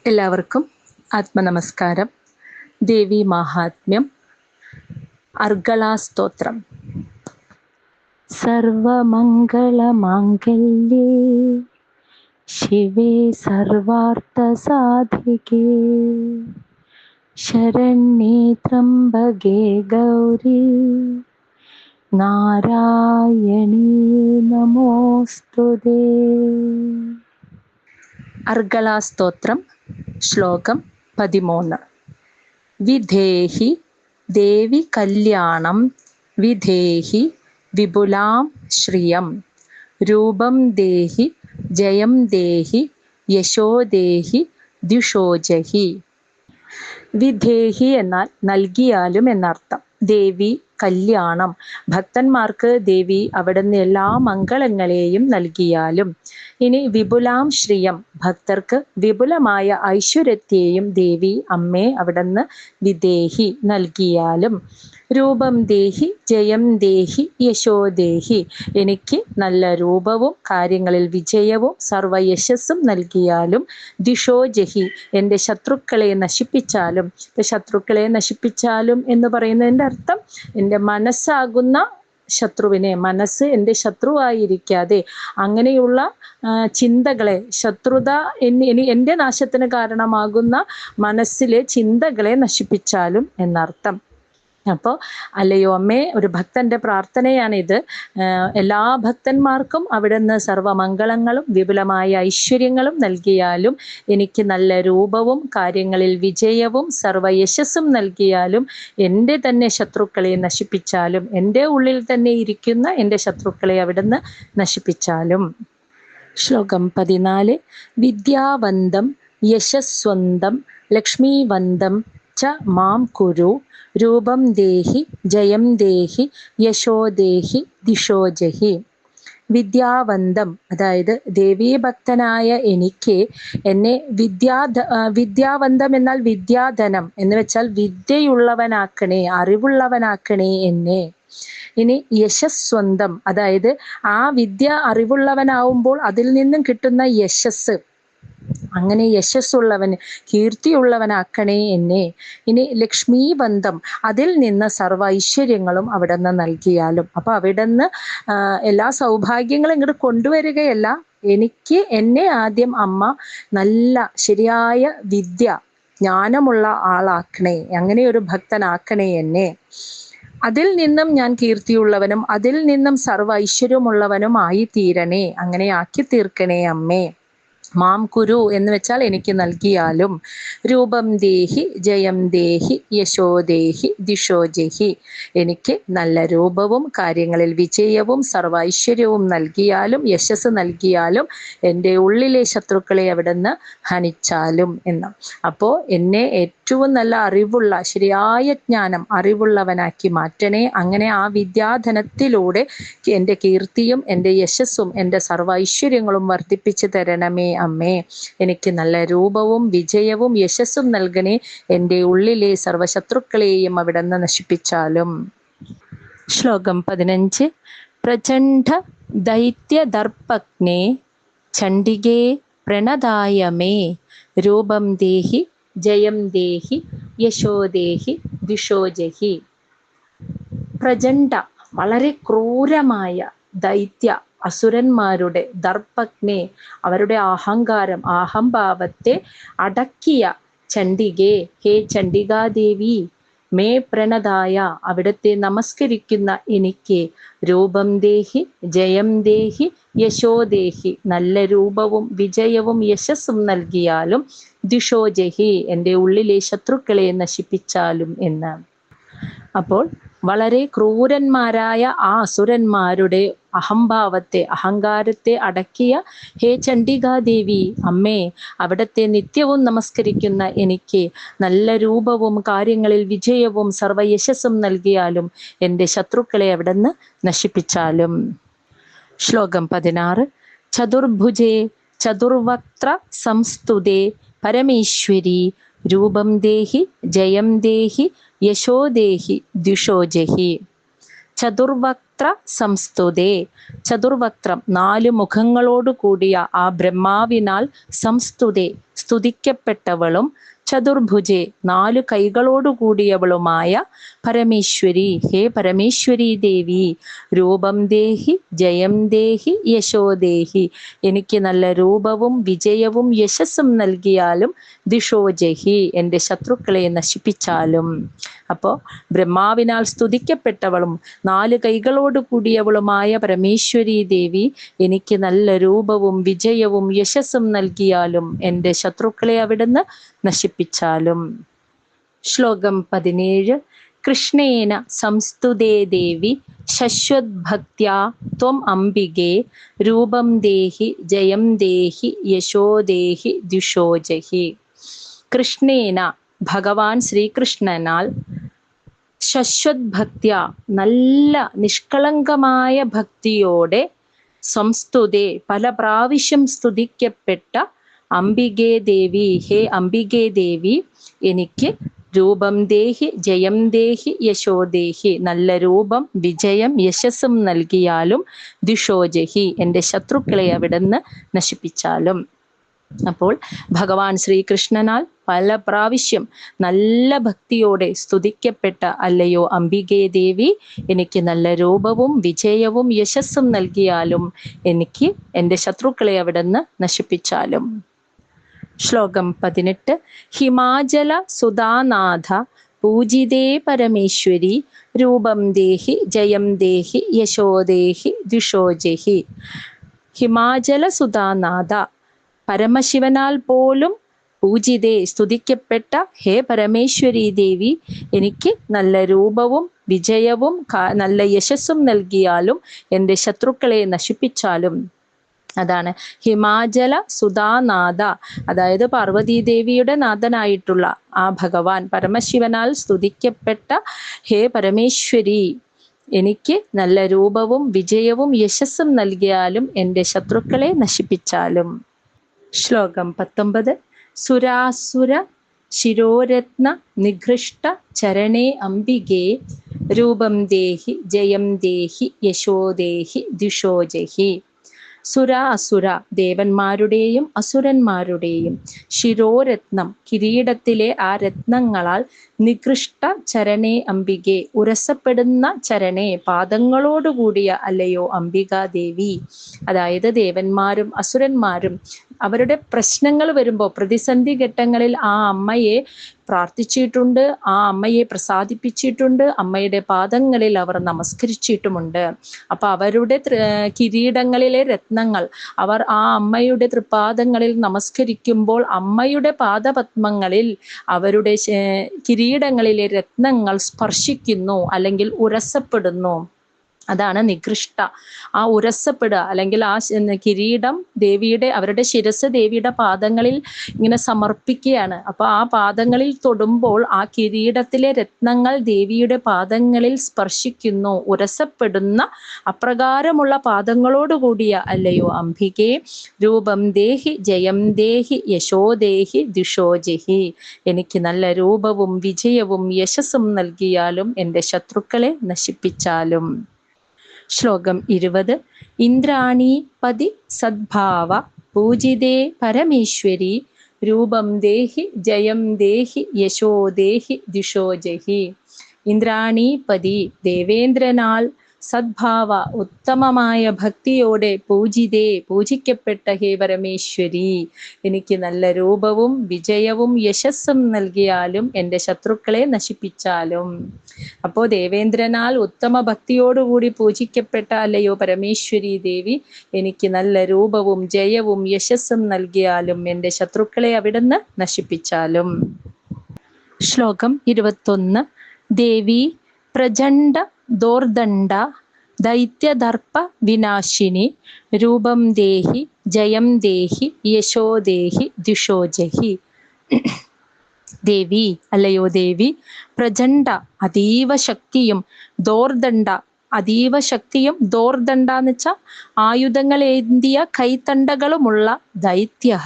എല്ലാവർക്കും ആത്മനമസ്കാരം. ദേവി മാഹാത്മ്യം, അർഗളാസ്തോത്രം. സർവമംഗളമാംഗല്യേ ശിവേ സർവാർത്ഥസാധികേ ശരണ്യേ ത്രംബകേ ഗൗരി നാരായണീ നമോസ്തുതേ. അർഗളാസ്തോത്രം, ശ്ലോകം 13. വിധേഹി ദേവി കല്യാണം വിധേഹി വിപുലാം ശ്രിയം രൂപം ദേഹി ജയം ദേഹി യശോ ദേഹി ദിഷോജഹി. വിധേഹി എന്നാൽ നൽകിയാലും എന്നർത്ഥം. ദേവി കല്യാണം, ഭക്തന്മാർക്ക് ദേവി അവിടുന്ന് എല്ലാ മംഗളങ്ങളെയും നൽകിയാലും. ഇനി വിപുലാം ശ്രിയം, ഭക്തർക്ക് വിപുലമായ ഐശ്വര്യത്തെയും ദേവി അമ്മേ അവിടുന്ന് വിദേഹി നൽകിയാലും. രൂപം ദേഹി ജയം ദേഹി യശോ ദേഹി, എനിക്ക് നല്ല രൂപവും കാര്യങ്ങളിൽ വിജയവും സർവയശസ്സും നൽകിയാലും. ദിഷോജഹി, എൻ്റെ ശത്രുക്കളെ നശിപ്പിച്ചാലും. ശത്രുക്കളെ നശിപ്പിച്ചാലും എന്ന് പറയുന്നതിൻ്റെ അർത്ഥം, എൻ്റെ മനസ്സാകുന്ന ശത്രുവിനെ, മനസ്സ് എൻ്റെ ശത്രുവായിരിക്കാതെ അങ്ങനെയുള്ള ചിന്തകളെ, ശത്രുത എൻ്റെ നാശത്തിന് കാരണമാകുന്ന മനസ്സിലെ ചിന്തകളെ നശിപ്പിച്ചാലും എന്നർത്ഥം. അപ്പോൾ അല്ലയോ അമ്മേ, ഒരു ഭക്തന്റെ പ്രാർത്ഥനയാണിത്. എല്ലാ ഭക്തന്മാർക്കും അവിടുന്ന് സർവമംഗളങ്ങളും വിപുലമായ ഐശ്വര്യങ്ങളും നൽകിയാലും, എനിക്ക് നല്ല രൂപവും കാര്യങ്ങളിൽ വിജയവും സർവയശസ്സും നൽകിയാലും, എൻ്റെ തന്നെ ശത്രുക്കളെ നശിപ്പിച്ചാലും, എൻ്റെ ഉള്ളിൽ തന്നെ ഇരിക്കുന്ന എൻ്റെ ശത്രുക്കളെ അവിടുന്ന് നശിപ്പിച്ചാലും. ശ്ലോകം 14. വിദ്യാവന്തം യശസ്വന്തം ലക്ഷ്മീവന്തം ച മാം കുരു രൂപം ദേഹി ജയം ദേഹി യശോ ദേഹി ദിഷോജഹി. വിദ്യാവന്തം, അതായത് ദേവീഭക്തനായ എനിക്ക് എന്നെ വിദ്യാവന്തം എന്നാൽ വിദ്യാധനം എന്ന് വെച്ചാൽ വിദ്യയുള്ളവനാക്കണേ, അറിവുള്ളവനാക്കണേ എന്നെ. ഇനി യശസ്വന്തം, അതായത് ആ വിദ്യ അറിവുള്ളവനാവുമ്പോൾ അതിൽ നിന്നും കിട്ടുന്ന യശസ്, അങ്ങനെ യശസ്സുള്ളവൻ കീർത്തിയുള്ളവനാക്കണേ എന്നെ. ഇനി ലക്ഷ്മീബന്ധം, അതിൽ നിന്ന് സർവ്വ ഐശ്വര്യങ്ങളും അവിടുന്ന് നൽകിയാലും. അപ്പൊ അവിടുന്ന് എല്ലാ സൗഭാഗ്യങ്ങളും ഇങ്ങോട്ട് കൊണ്ടുവരികയല്ല, എന്നെ ആദ്യം അമ്മ നല്ല ശരിയായ വിദ്യ, ജ്ഞാനമുള്ള ആളാക്കണേ, അങ്ങനെ ഒരു ഭക്തനാക്കണേ എന്നെ. അതിൽ നിന്നും ഞാൻ കീർത്തിയുള്ളവനും അതിൽ നിന്നും സർവ്വ ഐശ്വര്യമുള്ളവനും ആയി തീരണേ, അങ്ങനെ ആക്കി തീർക്കണേ അമ്മേ. മാം കുരു എന്ന് വെച്ചാൽ എനിക്ക് നൽകിയാലും. രൂപം ദേഹി ജയം ദേഹി യശോ ദേഹി ദിഷോജഹി, എനിക്ക് നല്ല രൂപവും കാര്യങ്ങളിൽ വിജയവും സർവ്വ ഐശ്വര്യവും നൽകിയാലും, യശസ് നൽകിയാലും, എൻ്റെ ഉള്ളിലെ ശത്രുക്കളെ അവിടുന്ന് ഹനിച്ചാലും എന്ന്. അപ്പോൾ എന്നെ ഏറ്റവും നല്ല അറിവുള്ള, ശരിയായ ജ്ഞാനം അറിവുള്ളവനാക്കി മാറ്റണേ. അങ്ങനെ ആ വിദ്യാധനത്തിലൂടെ എൻ്റെ കീർത്തിയും എൻ്റെ യശസ്സും എൻ്റെ സർവ്വ ഐശ്വര്യങ്ങളും വർദ്ധിപ്പിച്ചു തരണമേ അമ്മേ. എനിക്ക് നല്ല രൂപവും വിജയവും യശസ്സും നൽകണേ, എൻ്റെ ഉള്ളിലെ സർവശത്രുക്കളെയും അവിടുന്ന് നശിപ്പിച്ചാലും. ശ്ലോകം 15. പ്രചണ്ഡ ദൈത്യദർപ്പഗ്നേ ചണ്ഡികേ പ്രണതായ മേ രൂപം ദേഹി ജയം ദേഹി യശോ ദേഹി ദിഷോജഹി. പ്രചണ്ഡ, വളരെ ക്രൂരമായ ദൈത്യ അസുരന്മാരുടെ, ദർപ്പഗ്നേ അവരുടെ അഹങ്കാരം, അഹംഭാവത്തെ അടക്കിയ ചണ്ഡികേ, ഹേ ചണ്ഡികാദേവി, മേ പ്രണതായ അവിടുത്തെ നമസ്കരിക്കുന്ന എനിക്ക്, രൂപം ദേഹി ജയം ദേഹി യശോ ദേഹി, നല്ല രൂപവും വിജയവും യശസ്സും നൽകിയാലും, ദിഷോജഹി എൻ്റെ ഉള്ളിലെ ശത്രുക്കളെ നശിപ്പിച്ചാലും എന്ന്. അപ്പോൾ വളരെ ക്രൂരന്മാരായ ആ അസുരന്മാരുടെ അഹംഭാവത്തെ, അഹങ്കാരത്തെ അടക്കിയ ഹേ ചണ്ഡികാദേവി അമ്മേ, അവിടുത്തെ നിത്യവും നമസ്കരിക്കുന്ന എനിക്ക് നല്ല രൂപവും കാര്യങ്ങളിൽ വിജയവും സർവയശസ്സും നൽകിയാലും, എൻ്റെ ശത്രുക്കളെ അവിടുന്ന് നശിപ്പിച്ചാലും. ശ്ലോകം 16. ചതുർഭുജേ ചതുർവക്ത്ര സംസ്തുതേ പരമേശ്വരി രൂപം ദേഹി ജയം ദേഹി യശോ ദേഹി ദിഷോജഹി. ചതുർവക്ത്ര സംസ്തുതേ. ചതുർവക്ത്രം 4 മുഖങ്ങളോട് കൂടിയ ആ ബ്രഹ്മാവിനാൽ സംസ്തുതേ സ്തുതിക്കപ്പെട്ടവളും ചതുർഭുജേ 4 കൈകളോടു കൂടിയവളുമായ പരമേശ്വരി, ഹേ പരമേശ്വരി ദേവി, രൂപം ദേഹി ജയം ദേഹി യശോ ദേഹി, എനിക്ക് നല്ല രൂപവും വിജയവും യശസ്സും നൽകിയാലും ദിഷോജഹി, എൻ്റെ ശത്രുക്കളെ നശിപ്പിച്ചാലും. അപ്പോൾ ബ്രഹ്മാവിനാൽ സ്തുതിക്കപ്പെട്ടവളും 4 കൈകളോട് കൂടിയവളുമായ പരമേശ്വരി ദേവി, എനിക്ക് നല്ല രൂപവും വിജയവും യശസ്സും നൽകിയാലും എൻ്റെ ശത്രുക്കളെ അവിടുന്ന് നശിപ്പിച്ചാലും. ശ്ലോകം 17. കൃഷ്ണേന സംസ്തുതേ ദേവി ശശ്വത്ഭക്ത്യാ ത്വം അംബികേ, രൂപം ദേഹി ജയം ദേഹി യശോ ദേഹി ദിഷോജഹി. കൃഷ്ണേന ഭഗവാൻ ശ്രീകൃഷ്ണനാൽ, ശശ്വത്ഭക്ത്യ നല്ല നിഷ്കളങ്കമായ ഭക്തിയോടെ, സംസ്തുതേ പല പ്രാവശ്യം സ്തുതിക്കപ്പെട്ട, അംബികേ ദേവി, ഹേ അംബികേ ദേവി, എനിക്ക് രൂപം ദേഹി ജയം ദേഹി യശോ ദേഹി, നല്ല രൂപം വിജയം യശസ്സും നൽകിയാലും ദിഷോജഹി, എൻ്റെ ശത്രുക്കളെ അവിടുന്ന് നശിപ്പിച്ചാലും. അപ്പോൾ ഭഗവാൻ ശ്രീകൃഷ്ണനാൽ പല പ്രാവശ്യം നല്ല ഭക്തിയോടെ സ്തുതിക്കപ്പെട്ട അല്ലയോ അംബികേ ദേവി, എനിക്ക് നല്ല രൂപവും വിജയവും യശസ്സും നൽകിയാലും എനിക്ക് എൻ്റെ ശത്രുക്കളെ അവിടുന്ന് നശിപ്പിച്ചാലും. ശ്ലോകം 18. ഹിമാചല സുധാനാഥ പൂജിതേ പരമേശ്വരി, രൂപം ദേഹി ജയം ദേഹി യശോ ദേഹി ദിഷോജഹി. ഹിമാചല സുധാനാഥ, പരമശിവനാൽ പോലും പൂജിതേ സ്തുതിക്കപ്പെട്ട ഹേ പരമേശ്വരി ദേവി, എനിക്ക് നല്ല രൂപവും വിജയവും നല്ല യശസ്സും നൽകിയാലും എൻ്റെ ശത്രുക്കളെ നശിപ്പിച്ചാലും. അതാണ് ഹിമാചല സുധാനാഥ, അതായത് പാർവതീദേവിയുടെ നാഥനായിട്ടുള്ള ആ ഭഗവാൻ പരമശിവനാൽ സ്തുതിക്കപ്പെട്ട ഹേ പരമേശ്വരി, എനിക്ക് നല്ല രൂപവും വിജയവും യശസ്സും നൽകിയാലും എൻ്റെ ശത്രുക്കളെ നശിപ്പിച്ചാലും. ശ്ലോകം 19. സുരാസുര ശിരോരത്ന നിഘൃഷ്ട ചരണേ അംബികേ, രൂപം ദേഹി ജയം ദേഹി യശോ ദേഹി ദിഷോജഹി. സുര അസുര, ദേവന്മാരുടെയും അസുരന്മാരുടെയും ശിരോരത്നം കിരീടത്തിലെ ആ രത്നങ്ങളാൽ, നികൃഷ്ട ചരണേ അംബികെ ഉരസപ്പെടുന്ന ചരണേ പാദങ്ങളോടുകൂടിയ അല്ലയോ അംബികാദേവി. അതായത് ദേവന്മാരും അസുരന്മാരും അവരുടെ പ്രശ്നങ്ങൾ വരുമ്പോൾ, പ്രതിസന്ധി ഘട്ടങ്ങളിൽ ആ അമ്മയെ പ്രാർത്ഥിച്ചിട്ടുണ്ട്, ആ അമ്മയെ പ്രസാദിപ്പിച്ചിട്ടുണ്ട്, അമ്മയുടെ പാദങ്ങളിൽ അവർ നമസ്കരിച്ചിട്ടുമുണ്ട്. അപ്പൊ അവരുടെ കിരീടങ്ങളിലെ രത്നങ്ങൾ അവർ ആ അമ്മയുടെ തൃപാദങ്ങളിൽ നമസ്കരിക്കുമ്പോൾ അമ്മയുടെ പാദപത്മങ്ങളിൽ അവരുടെ കിരീടങ്ങളിലെ രത്നങ്ങൾ സ്പർശിക്കുന്നു, അല്ലെങ്കിൽ ഉരസപ്പെടുന്നു. അതാണ് നികൃഷ്ട. ആ ഉരസപ്പെടുക, അല്ലെങ്കിൽ ആ കിരീടം ദേവിയുടെ, അവരുടെ ശിരസ് ദേവിയുടെ പാദങ്ങളിൽ ഇങ്ങനെ സമർപ്പിക്കുകയാണ്. അപ്പൊ ആ പാദങ്ങളിൽ തൊടുമ്പോൾ ആ കിരീടത്തിലെ രത്നങ്ങൾ ദേവിയുടെ പാദങ്ങളിൽ സ്പർശിക്കുന്നു, ഉരസപ്പെടുന്ന അപ്രകാരമുള്ള പാദങ്ങളോടുകൂടിയ അല്ലയോ അംബികേ, രൂപം ദേഹി ജയം ദേഹി യശോ ദേഹി ദിഷോജഹി, എനിക്ക് നല്ല രൂപവും വിജയവും യശസ്സും നൽകിയാലും എൻ്റെ ശത്രുക്കളെ നശിപ്പിച്ചാലും. ശ്ലോകം 20. ഇന്ദ്രാണി പതി സദ്ഭാവ പൂജിതേ പരമേശ്വരി, രൂപം ദേഹി ജയം ദേഹി യശോ ദേഹി ദിഷോജഹി. ഇന്ദ്രാണീപതി, ദേവേന്ദ്രനാൽ സദ്ഭാവ ഉത്തമമായ ഭക്തിയോടെ പൂജിതേ പൂജിക്കപ്പെട്ട ഹേ പരമേശ്വരി, എനിക്ക് നല്ല രൂപവും വിജയവും യശസ്സും നൽകിയാലും എൻ്റെ ശത്രുക്കളെ നശിപ്പിച്ചാലും. അപ്പോൾ ദേവേന്ദ്രനാൽ ഉത്തമ ഭക്തിയോടുകൂടി പൂജിക്കപ്പെട്ട അല്ലയോ പരമേശ്വരി ദേവി, എനിക്ക് നല്ല രൂപവും ജയവും യശസ്സും നൽകിയാലും എൻ്റെ ശത്രുക്കളെ അവിടുന്ന് നശിപ്പിച്ചാലും. ശ്ലോകം 21. ദേവി പ്രചണ്ഡ ദോർദണ്ഡ ദൈത്യദർപ്പ വിനാശിനി, രൂപം ദേഹി ജയം ദേഹി യശോ ദേഹി ദിഷോജഹി. ദേവി അല്ലയോ ദേവി, പ്രചണ്ഡ അതീവ ശക്തിയും, ദോർദണ്ഡ അതീവ ശക്തിയും, ദോർദണ്ഡ എന്ന് വെച്ചാൽ ആയുധങ്ങൾ ഏന്തിയ കൈത്തണ്ടകളുമുള്ള ദൈത്യ,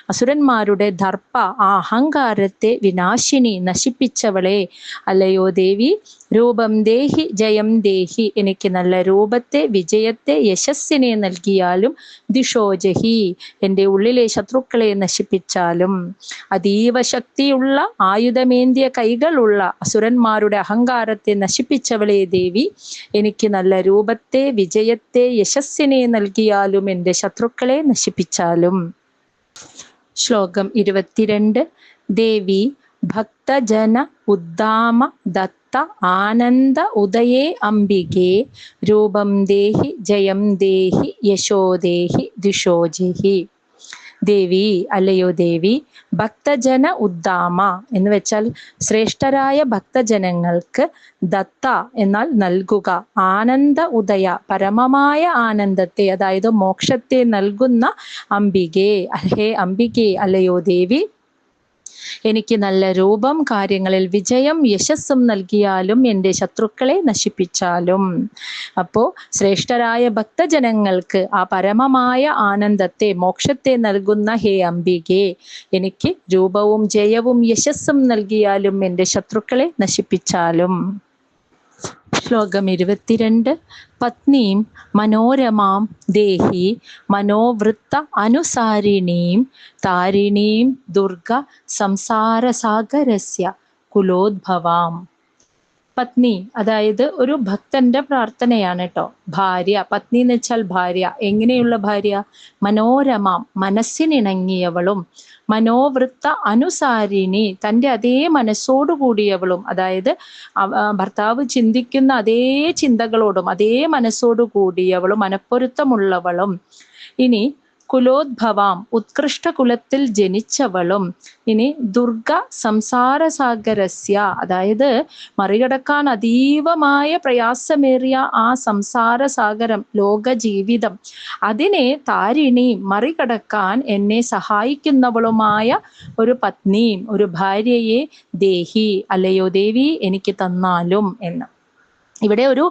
അസുരന്മാരുടെ ദർപ്പ അഹങ്കാരത്തെ വിനാശിനി നശിപ്പിച്ചവളെ അല്ലയോ ദേവി, രൂപം ദേഹി ജയം ദേഹി, എനിക്ക് നല്ല രൂപത്തെ, വിജയത്തെ, യശസ്സിനെ നൽകിയാലും, ദിശോജഹി, എൻ്റെ ഉള്ളിലെ ശത്രുക്കളെ നശിപ്പിച്ചാലും. അതീവ ശക്തിയുള്ള ആയുധമേന്തിയ കൈകളുള്ള അസുരന്മാരുടെ അഹങ്കാരത്തെ നശിപ്പിച്ചവളെ ദേവി, എനിക്ക് നല്ല രൂപത്തെ, വിജയത്തെ, യശസ്സിനെ നൽകിയാലും എൻ്റെ ശത്രുക്കളെ നശിപ്പിച്ചാലും. ശ്ലോകം 22. ദേവി ഭക്തജന ഉദ്ദാമ ദത്ത ആനന്ദ ഉദയേ അംബികേ, രൂപം ദേഹി ജയം ദേഹി യശോ ദേഹി ദിശോജഹി. ദേവി, അല്ലയോ ദേവി, ഭക്തജന ഉദ്ദാമ എന്ന് വെച്ചാൽ ശ്രേഷ്ഠരായ ഭക്തജനങ്ങൾക്ക്, ദത്ത എന്നാൽ നൽകുക, ആനന്ദ ഉദയ പരമമായ ആനന്ദത്തെ, അതായത് മോക്ഷത്തെ നൽകുന്ന അംബികേ, ഹേ അംബികേ, അല്ലയോ ദേവി, എനിക്ക് നല്ല രൂപം, കാര്യങ്ങളിൽ വിജയം, യശസ്സും നൽകിയാലും എൻ്റെ ശത്രുക്കളെ നശിപ്പിച്ചാലും. അപ്പോൾ ശ്രേഷ്ഠരായ ഭക്തജനങ്ങൾക്ക് ആ പരമമായ ആനന്ദത്തെ, മോക്ഷത്തെ നൽകുന്ന ഹേ അംബികേ, എനിക്ക് രൂപവും ജയവും യശസ്സും നൽകിയാലും എൻ്റെ ശത്രുക്കളെ നശിപ്പിച്ചാലും. ശ്ലോകം 22. പത്നീം മനോരമാം ദേഹി മനോവൃത്ത അനുസാരിണീം താരിണീം ദുർഗ സംസാരസാഗരസ്യ കുലോദ്ഭവാം. പത്നി, അതായത് ഒരു ഭക്തന്റെ പ്രാർത്ഥനയാണ് കേട്ടോ. ഭാര്യ, പത്നി എന്ന് വെച്ചാൽ ഭാര്യ. എങ്ങനെയുള്ള ഭാര്യ? മനോരമാം, മനസ്സിനിണങ്ങിയവളും, മനോവൃത്ത അനുസാരിണി, തൻ്റെ അതേ മനസ്സോടു കൂടിയവളും, അതായത് ഭർത്താവ് ചിന്തിക്കുന്ന അതേ ചിന്തകളോടും അതേ മനസ്സോടു കൂടിയവളും, മനപ്പൊരുത്തമുള്ളവളും. ഇനി കുലോദ്ഭവാം, ഉത്കൃഷ്ട കുലത്തിൽ ജനിച്ചവളും. ഇനി ദുർഗ സംസാരസാഗരസ്യ, അതായത് മറികടക്കാൻ അതീവമായ പ്രയാസമേറിയ ആ സംസാരസാഗരം, ലോക ജീവിതം, അതിനെ താരിണി, മറികടക്കാൻ എന്നെ സഹായിക്കുന്നവളുമായ ഒരു പത്നിയും, ഒരു ഭാര്യയെ ദേഹി, അല്ലയോ ദേവി, എനിക്ക് തന്നാലും എന്ന്. ഇവിടെ ഒരു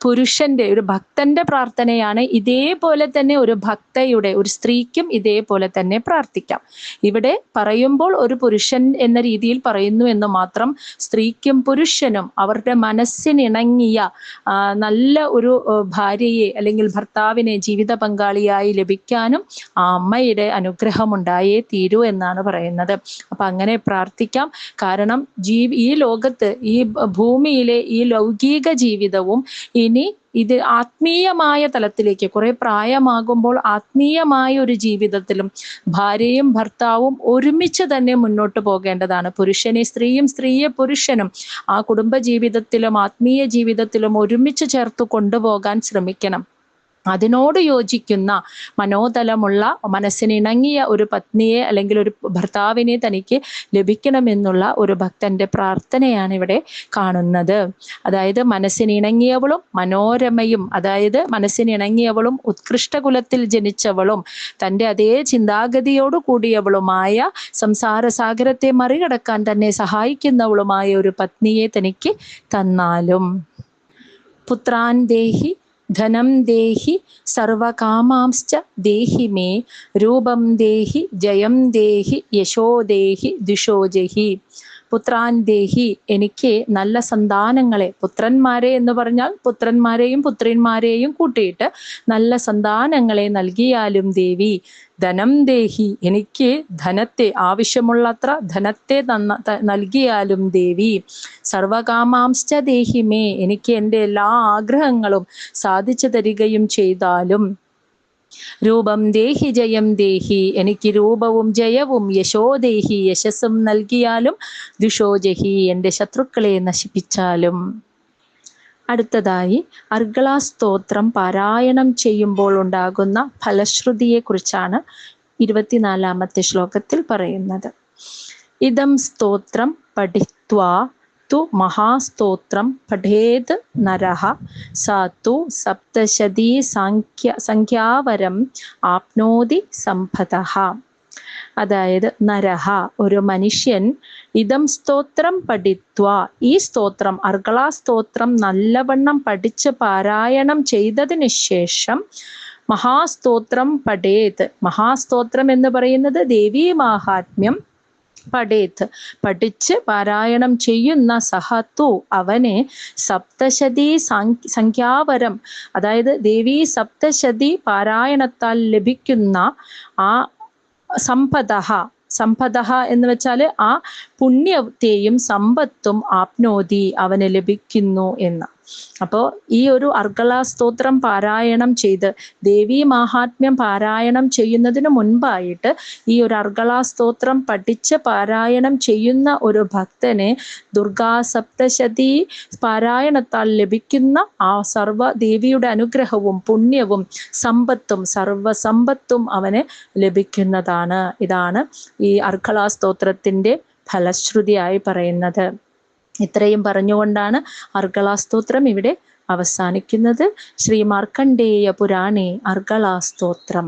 പുരുഷന്റെ, ഒരു ഭക്തന്റെ പ്രാർത്ഥനയാണ്. ഇതേപോലെ തന്നെ ഒരു ഭക്തയുടെ, ഒരു സ്ത്രീക്കും ഇതേപോലെ തന്നെ പ്രാർത്ഥിക്കാം. ഇവിടെ പറയുമ്പോൾ ഒരു പുരുഷൻ എന്ന രീതിയിൽ പറയുന്നു എന്ന് മാത്രം. സ്ത്രീക്കും പുരുഷനും അവരുടെ മനസ്സിനിണങ്ങിയ നല്ല ഒരു ഭാര്യയെ അല്ലെങ്കിൽ ഭർത്താവിനെ ജീവിത പങ്കാളിയായി ലഭിക്കാനും ആ അമ്മയുടെ അനുഗ്രഹം ഉണ്ടായേ തീരൂ എന്നാണ് പറയുന്നത്. അപ്പൊ അങ്ങനെ പ്രാർത്ഥിക്കാം. കാരണം ഈ ലോകത്ത്, ഈ ഭൂമിയിലെ ഈ ലൗകിക ജീവിതവും ഇനി ഇത് ആത്മീയമായ തലത്തിലേക്ക്, കുറെ പ്രായമാകുമ്പോൾ ആത്മീയമായ ഒരു ജീവിതത്തിലും ഭാര്യയും ഭർത്താവും ഒരുമിച്ച് തന്നെ മുന്നോട്ട് പോകേണ്ടതാണ്. പുരുഷനെ സ്ത്രീയും, സ്ത്രീയെ പുരുഷനും ആ കുടുംബ ജീവിതത്തിലും ആത്മീയ ജീവിതത്തിലും ഒരുമിച്ച് ചേർത്ത് കൊണ്ടുപോകാൻ ശ്രമിക്കണം. അതിനോട് യോജിക്കുന്ന, മനോതലമുള്ള, മനസ്സിനിണങ്ങിയ ഒരു പത്നിയെ അല്ലെങ്കിൽ ഒരു ഭർത്താവിനെ തനിക്ക് ലഭിക്കണമെന്നുള്ള ഒരു ഭക്തന്റെ പ്രാർത്ഥനയാണ് ഇവിടെ കാണുന്നത്. അതായത് മനസ്സിനിണങ്ങിയവളും മനോരമയും, അതായത് മനസ്സിനിണങ്ങിയവളും ഉത്കൃഷ്ട കുലത്തിൽ ജനിച്ചവളും തൻ്റെ അതേ ചിന്താഗതിയോട് കൂടിയവളുമായ, സംസാരസാഗരത്തെ മറികടക്കാൻ തന്നെ സഹായിക്കുന്നവളുമായ ഒരു പത്നിയെ തനിക്ക് തന്നാലും. പുത്രാൻ ദേഹി ധനം ദേഹി സർവകാമാംശ്ച ദേഹി മേ, രൂപം ദേഹി ജയം ദേഹി യശോ ദേഹി ദിശോജഹി. പുത്രാൻ ദേഹി, എനിക്ക് നല്ല സന്താനങ്ങളെ, പുത്രന്മാരെ എന്ന് പറഞ്ഞാൽ പുത്രന്മാരെയും പുത്രിന്മാരെയും കൂട്ടിയിട്ട് നല്ല സന്താനങ്ങളെ നൽകിയാലും ദേവി. ധനം ദേഹി, എനിക്ക് ധനത്തെ, ആവശ്യമുള്ളത്ര ധനത്തെ നൽകിയാലും ദേവി. സർവകാമാംശ്ച ദേഹി മേ, എനിക്ക് എൻ്റെ എല്ലാ ആഗ്രഹങ്ങളും സാധിച്ചു തരികയും ചെയ്താലും. രൂപം ദേഹി ജയം ദേഹി, എനിക്ക് രൂപവും ജയവും, യശോ ദേഹി, യശസ്സും നൽകിയാലും, ദിശോജഹി, എൻ്റെ ശത്രുക്കളെ നശിപ്പിച്ചാലും. അടുത്തതായി അർഗളാസ്തോത്രം പാരായണം ചെയ്യുമ്പോൾ ഉണ്ടാകുന്ന ഫലശ്രുതിയെ കുറിച്ചാണ് 24-ാമത്തെ ശ്ലോകത്തിൽ പറയുന്നത്. ഇദം സ്തോത്രം പഠിത്വാ തു മഹാസ്തോത്രം പഠേത് നരഃ സാ തു സപ്തശതീ സംഖ്യാവരം ആപ്നോതി സമ്പദഃ. അതായത് നരഹ, ഒരു മനുഷ്യൻ, ഇതം സ്തോത്രം പഠിത്വ, ഈ സ്തോത്രം, അർഗളാ സ്തോത്രം നല്ലവണ്ണം പഠിച്ച് പാരായണം ചെയ്തതിന് ശേഷം, മഹാസ്തോത്രം പഠേത്, മഹാസ്തോത്രം എന്ന് പറയുന്നത് ദേവീ മാഹാത്മ്യം, പഠേത് പഠിച്ച് പാരായണം ചെയ്യുന്ന സഹത്തു അവനെ സപ്തശതി സംഖ്യാവരം, അതായത് ദേവീ സപ്തശതി പാരായണത്താൽ ലഭിക്കുന്ന ആ സമ്പദ എന്ന് വെച്ചാൽ ആ പുണ്യത്തെയും സമ്പത്തും ആപ്നോതി അവന് ലഭിക്കുന്നു എന്ന്. അപ്പോൾ ഈ ഒരു അർഗള സ്തോത്രം പാരായണം ചെയ്ത് ദേവീ മാഹാത്മ്യം പാരായണം ചെയ്യുന്നതിന് മുൻപായിട്ട് ഈ ഒരു അർഗള സ്തോത്രം പഠിച്ച് പാരായണം ചെയ്യുന്ന ഒരു ഭക്തനെ ദുർഗാ സപ്തശതി പാരായണത്താൽ ലഭിക്കുന്ന ആ സർവ ദേവിയുടെ അനുഗ്രഹവും പുണ്യവും സമ്പത്തും സർവസമ്പത്തും അവന് ലഭിക്കുന്നതാണ്. ഇതാണ് ഈ അർഗള സ്തോത്രത്തിന്റെ ഫലശ്രുതിയായി പറയുന്നത്. ഇത്രയും പറഞ്ഞുകൊണ്ടാണ് അർഗള സ്തോത്രം ഇവിടെ അവസാനിക്കുന്നത്. ശ്രീ മാർക്കണ്ഡേയ പുരാണേ അർഗള സ്തോത്രം.